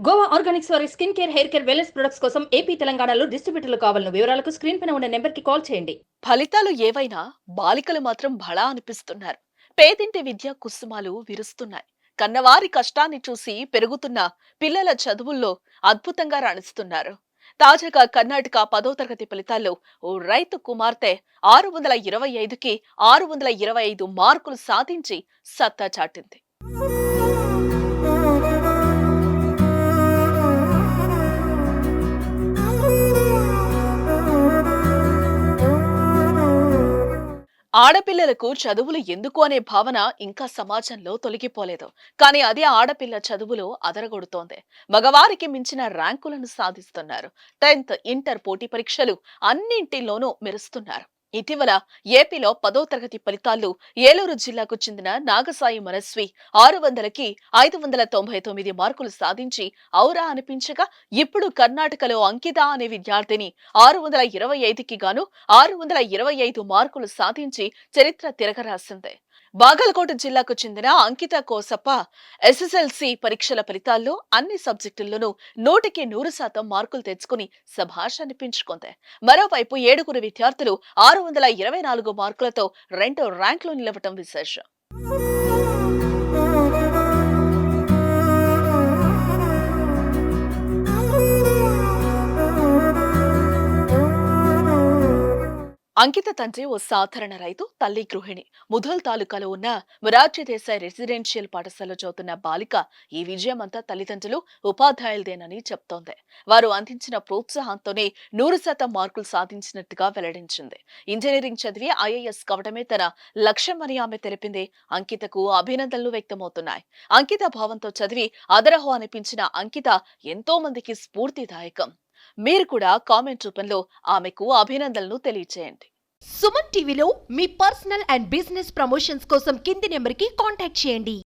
Goa Organics వారి skin care, hair care, wellness products కోసం AP, తెలంగాణలో డిస్ట్రిబ్యూటర్లు కావాలను వివరాలకు స్క్రీన్ పైన ఉన్న నెంబర్కి కాల్ చేయండి. ఫలితాలు ఏవైనా బాలికలు మాత్రం భళా అనిపిస్తున్నారు. పేదింటి విద్య కుసుమాలు విరుస్తున్నాయి. కన్నవారి కష్టాన్ని చూసి పెరుగుతున్న పిల్లల చదువుల్లో అద్భుతంగా రాణిస్తున్నారు. తాజాగా కర్ణాటక 10వ తరగతి ఫలితాల్లో ఓ రైతు కుమార్తె 625కి 625 మార్కులు సాధించి సత్తా చాటింది. ఆడపిల్లలకు చదువులు ఎందుకు అనే భావన ఇంకా సమాజంలో తొలగిపోలేదు. కానీ అదే ఆడపిల్ల చదువులో అదరగొడుతోంది. మగవారికి మించిన ర్యాంకులను సాధిస్తున్నారు. 10th, ఇంటర్ పోటీ పరీక్షలు అన్నింటిలోనూ మెరుస్తున్నారు. ఇటీవల ఏపీలో 10వ తరగతి ఫలితాల్లో ఏలూరు జిల్లాకు చెందిన నాగసాయి మనస్వి 600కి 599 మార్కులు సాధించి ఔరా అనిపించగా, ఇప్పుడు కర్ణాటకలో అంకిత అనే విద్యార్థిని 625కి గాను 625 మార్కులు సాధించి చరిత్ర తిరగరాసింది. బాగలకోట జిల్లాకు చెందిన అంకిత కోసప్ప ఎస్ఎస్ఎల్సి పరీక్షల ఫలితాల్లో అన్ని సబ్జెక్టుల్లోనూ 100% మార్కులు తెచ్చుకుని శభాష్ అనిపించుకుంది. మరోవైపు 7 విద్యార్థులు 624 మార్కులతో 2వ ర్యాంకులో నిలవటం విశేషం. అంకిత తండ్రి ఓ సాధారణ రైతు, తల్లి గృహిణి. ముధోల్ తాలూకాలో ఉన్న మొరార్జీ దేశాయ్ రెసిడెన్షియల్ పాఠశాలలో చదువుతున్న బాలిక ఈ విజయం అంతా తల్లిదండ్రులు, ఉపాధ్యాయులదేనని చెప్తోంది. వారు అందించిన ప్రోత్సాహంతోనే 100% మార్కులు సాధించినట్టుగా వెల్లడించింది. ఇంజనీరింగ్ చదివి ఐఏఎస్ కావడమే తన లక్ష్యమని ఆమె తెలిపింది. అంకితకు అభినందనలు వ్యక్తమవుతున్నాయి. అంకిత భావంతో చదివి అదరహో అనిపించిన అంకిత ఎంతో మందికి స్ఫూర్తిదాయకం. మీరు కూడా కామెంట్ రూపంలో ఆమెకు అభినందనలు తెలియజేయండి. సుమన్ టీవీలో మీ పర్సనల్ అండ్ బిజినెస్ ప్రమోషన్స్ కోసం కింది నెంబర్కి కాంటాక్ట్ చేయండి.